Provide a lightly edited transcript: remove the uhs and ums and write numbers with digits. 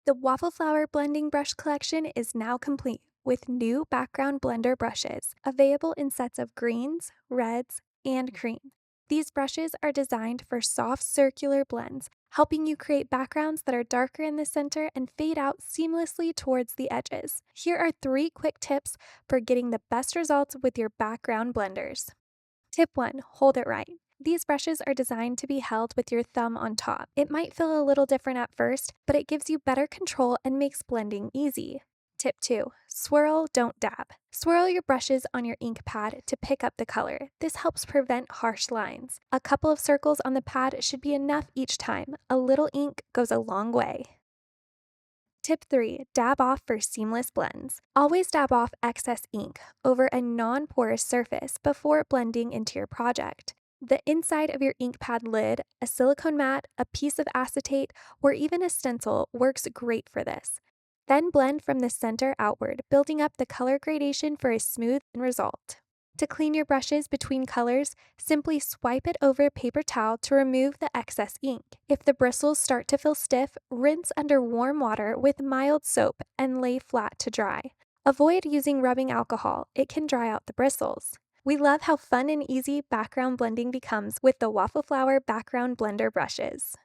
The Waffle Flower blending brush collection is now complete with new background blender brushes available in sets of greens, reds, and cream. These brushes are designed for soft circular blends, helping you create backgrounds that are darker in the center and fade out seamlessly towards the edges. Here are 3 quick tips for getting the best results with your background blenders. Tip 1. Hold it right. These brushes are designed to be held with your thumb on top. It might feel a little different at first, but it gives you better control and makes blending easy. Tip 2. Swirl, don't dab. Swirl your brushes on your ink pad to pick up the color. This helps prevent harsh lines. A couple of circles on the pad should be enough each time. A little ink goes a long way. Tip 3. Dab off for seamless blends. Always dab off excess ink over a non-porous surface before blending into your project. The inside of your ink pad lid, a silicone mat, a piece of acetate, or even a stencil works great for this. Then blend from the center outward, building up the color gradation for a smooth end result. To clean your brushes between colors, simply swipe it over a paper towel to remove the excess ink. If the bristles start to feel stiff, rinse under warm water with mild soap and lay flat to dry. Avoid using rubbing alcohol, it can dry out the bristles. We love how fun and easy background blending becomes with the Waffle Flower background blender brushes.